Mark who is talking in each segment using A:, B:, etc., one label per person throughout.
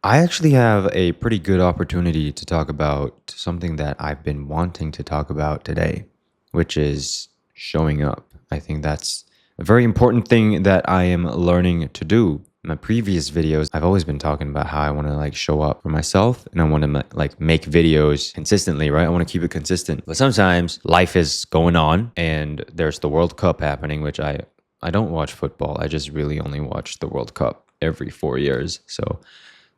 A: I actually have a pretty good opportunity to talk about something that I've been wanting to talk about today, which is showing up. I think that's a very important thing that I am learning to do. In my previous videos, I've always been talking about how I want to like show up for myself and I want to like make videos consistently, right? I want to keep it consistent. But sometimes life is going on and there's the World Cup happening, which I don't watch football. I just really only watch the World Cup every 4 years. So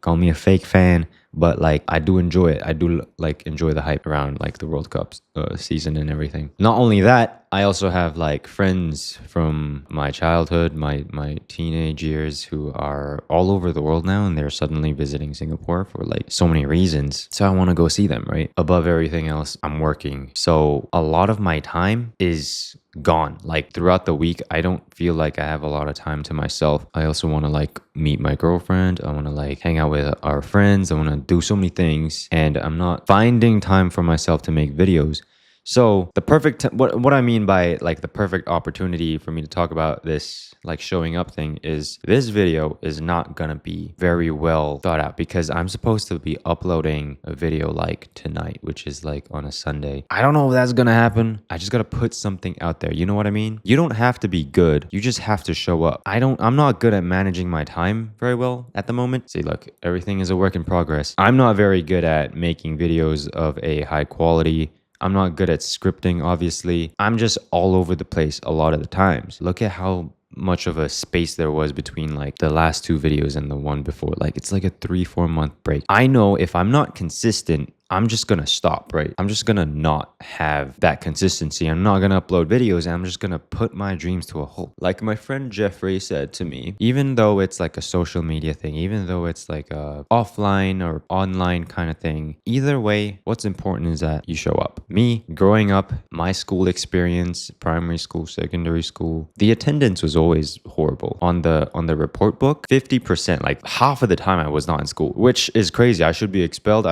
A: call me a fake fan, but like I do enjoy it. I do like enjoy the hype around like the World Cup season and everything. Not only that, I also have like friends from my childhood, my teenage years who are all over the world now and they're suddenly visiting Singapore for like so many reasons. So I want to go see them, right? Above everything else, I'm working. So a lot of my time is gone. Like throughout the week, I don't feel like I have a lot of time to myself. I also want to like meet my girlfriend. I want to like hang out with our friends. I want to do so many things and I'm not finding time for myself to make videos. So the perfect what I mean by like the perfect opportunity for me to talk about this like showing up thing is this video is not gonna be very well thought out because I'm supposed to be uploading a video like tonight, which is like on a Sunday. I don't know if that's gonna happen. I just gotta put something out there. You know what I mean? You don't have to be good. You just have to show up. I'm not good at managing my time very well at the moment. See, look, everything is a work in progress. I'm not very good at making videos of a high quality. I'm not good at scripting, obviously. I'm just all over the place a lot of the times. Look at how much of a space there was between like the last two videos and the one before. Like it's like a 3-4 month break. I know if I'm not consistent, I'm just gonna stop, right? I'm just gonna not have that consistency. I'm not gonna upload videos and I'm just gonna put my dreams to a halt. Like my friend Jeffrey said to me, even though it's like a social media thing, even though it's like a offline or online kind of thing, either way, what's important is that you show up. Me, growing up, my school experience, primary school, secondary school, the attendance was always horrible. On the report book, 50%, like half of the time I was not in school, which is crazy. I should be expelled.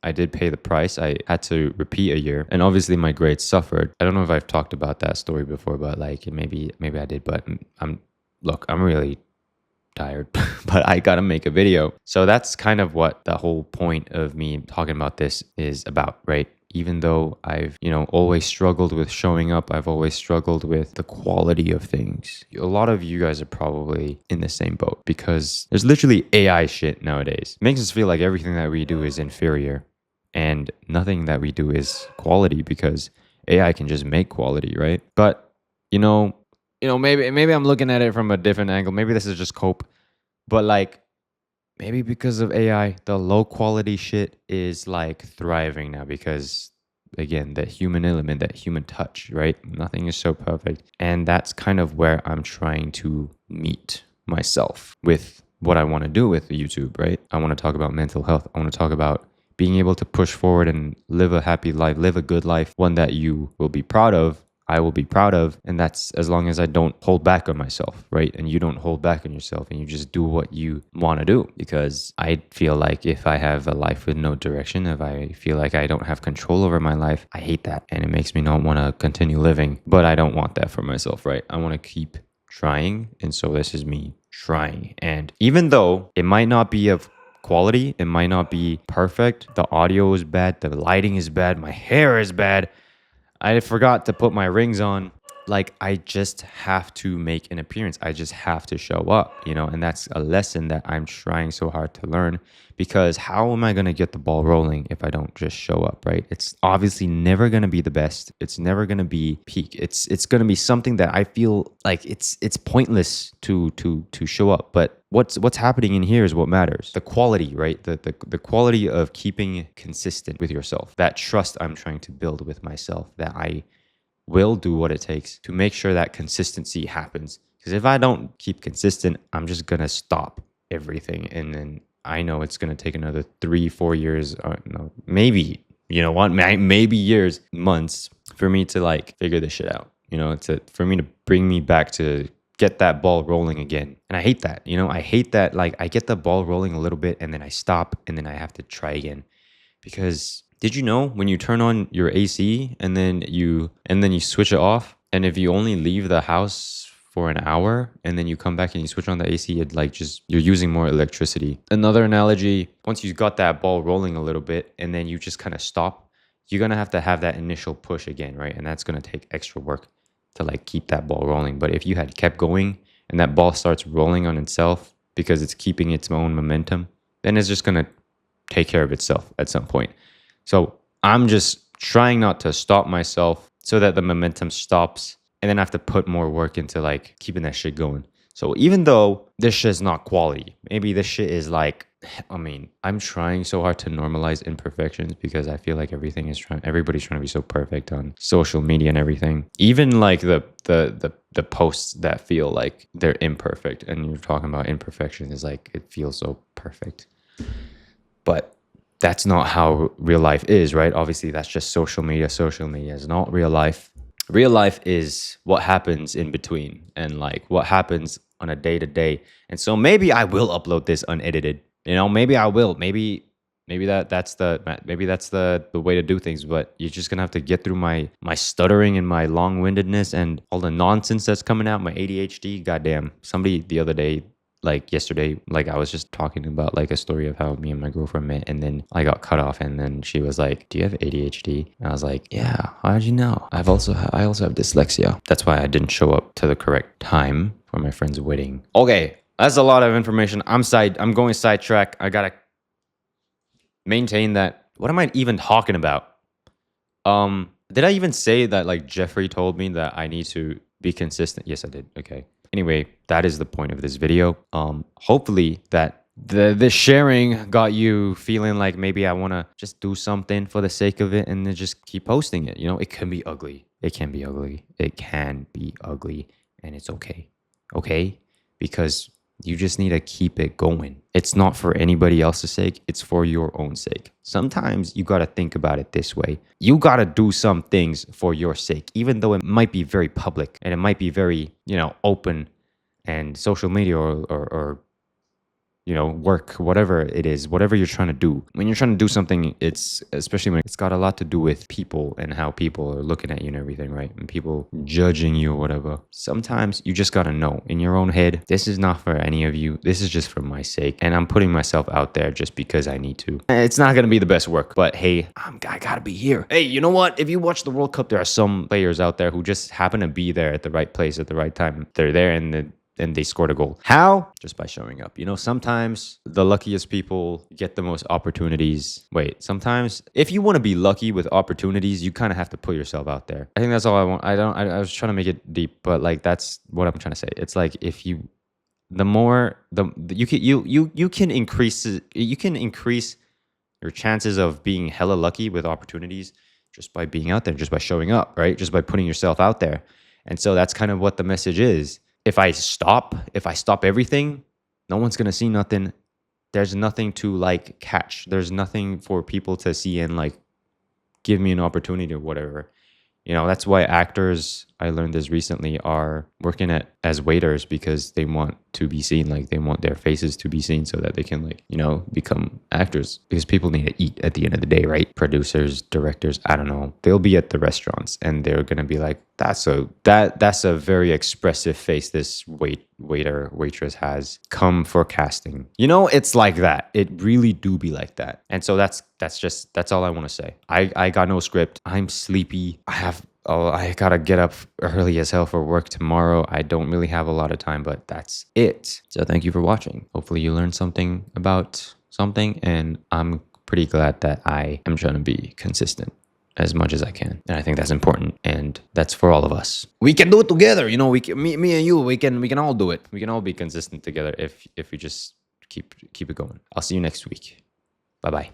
A: I did pay the price. I had to repeat a year and obviously my grades suffered. I don't know if I've talked about that story before, but like maybe I did, but I'm really tired, but I gotta make a video. So that's kind of what the whole point of me talking about this is about, right? Even though I've, always struggled with showing up, I've always struggled with the quality of things. A lot of you guys are probably in the same boat because there's literally AI shit nowadays. It makes us feel like everything that we do is inferior and nothing that we do is quality because AI can just make quality, right? But, maybe I'm looking at it from a different angle. Maybe this is just cope, but like, maybe because of AI, the low quality shit is like thriving now because, again, that human element, that human touch, right? Nothing is so perfect. And that's kind of where I'm trying to meet myself with what I want to do with YouTube, right? I want to talk about mental health. I want to talk about being able to push forward and live a happy life, live a good life, one that you will be proud of. I will be proud of. And that's as long as I don't hold back on myself, right? And you don't hold back on yourself and you just do what you want to do. Because I feel like if I have a life with no direction, if I feel like I don't have control over my life, I hate that. And it makes me not want to continue living. But I don't want that for myself, right? I want to keep trying. And so this is me trying. And even though it might not be of quality, it might not be perfect, the audio is bad, the lighting is bad, my hair is bad, I forgot to put my rings on. Like, I just have to make an appearance. I just have to show up, and that's a lesson that I'm trying so hard to learn because how am I going to get the ball rolling if I don't just show up, right? It's obviously never going to be the best. It's never going to be peak. It's going to be something that I feel like it's pointless to show up, but what's happening in here is what matters. The quality, right? The quality of keeping consistent with yourself. That trust I'm trying to build with myself that I will do what it takes to make sure that consistency happens. Because if I don't keep consistent, I'm just going to stop everything. And then I know it's going to take another 3-4 years, no, maybe, maybe years, months for me to like figure this shit out, for me to bring me back to get that ball rolling again. And I hate that, I hate that. Like I get the ball rolling a little bit and then I stop and then I have to try again because did you know when you turn on your AC and then you switch it off, and if you only leave the house for an hour and then you come back and you switch on the AC, it like just you're using more electricity. Another analogy, once you got that ball rolling a little bit and then you just kind of stop, you're gonna have to have that initial push again, right? And that's gonna take extra work to like keep that ball rolling. But if you had kept going and that ball starts rolling on itself because it's keeping its own momentum, then it's just gonna take care of itself at some point. So I'm just trying not to stop myself so that the momentum stops and then I have to put more work into like keeping that shit going. So even though this shit is not quality, maybe this shit is like, I mean, I'm trying so hard to normalize imperfections because I feel like everybody's trying to be so perfect on social media and everything. Even like the posts that feel like they're imperfect and you're talking about imperfection is like, it feels so perfect. But that's not how real life is, right? Obviously, that's just social media. Social media is not real life. Real life is what happens in between and like what happens on a day to day. And so maybe I will upload this unedited. You know, maybe I will. Maybe that's the way to do things. But you're just gonna have to get through my stuttering and my long-windedness and all the nonsense that's coming out. My ADHD. Goddamn. Somebody the other day, like yesterday, like I was just talking about like a story of how me and my girlfriend met and then I got cut off and then she was like, do you have ADHD? And I was like, yeah, how did you know? I also have dyslexia. That's why I didn't show up to the correct time for my friend's wedding. Okay, that's a lot of information. I'm going sidetrack. I gotta maintain that. What am I even talking about? Did I even say that like Jeffrey told me that I need to be consistent? Yes, I did. Okay. Anyway, that is the point of this video. Hopefully that the sharing got you feeling like maybe I want to just do something for the sake of it and then just keep posting it. You know, it can be ugly. It can be ugly. It can be ugly and it's okay. Okay? Because you just need to keep it going. It's not for anybody else's sake. It's for your own sake. Sometimes you got to think about it this way. You got to do some things for your sake, even though it might be very public and it might be very, open and social media or work, whatever it is, whatever you're trying to do. When you're trying to do something, it's especially when it's got a lot to do with people and how people are looking at you and everything, right? And people judging you or whatever. Sometimes you just got to know in your own head, this is not for any of you. This is just for my sake. And I'm putting myself out there just because I need to. It's not going to be the best work, but hey, I got to be here. Hey, you know what? If you watch the World Cup, there are some players out there who just happen to be there at the right place at the right time. They're there and they scored a goal. How? Just by showing up. Sometimes the luckiest people get the most opportunities. Sometimes if you want to be lucky with opportunities, you kind of have to put yourself out there. I think that's all I want. I was trying to make it deep, but like that's what I'm trying to say. It's like if you you can increase your chances of being hella lucky with opportunities just by being out there, just by showing up, right? Just by putting yourself out there. And so that's kind of what the message is. If I stop everything, no one's going to see nothing. There's nothing to like catch. There's nothing for people to see and like give me an opportunity or whatever. That's why actors, I learned this recently, are working as waiters because they want to be seen. Like they want their faces to be seen so that they can become actors because people need to eat at the end of the day, right? Producers, directors, I don't know. They'll be at the restaurants and they're going to be like, that's a very expressive face this waitress has. Come for casting. It's like that. It really do be like that. And so that's all I want to say. I got no script. I'm sleepy. I gotta get up early as hell for work tomorrow. I don't really have a lot of time, but that's it. So thank you for watching. Hopefully you learned something about something, and I'm pretty glad that I am trying to be consistent as much as I can. And I think that's important, and that's for all of us. We can do it together. We can, me and you, we can all do it. We can all be consistent together if we just keep it going. I'll see you next week. Bye-bye.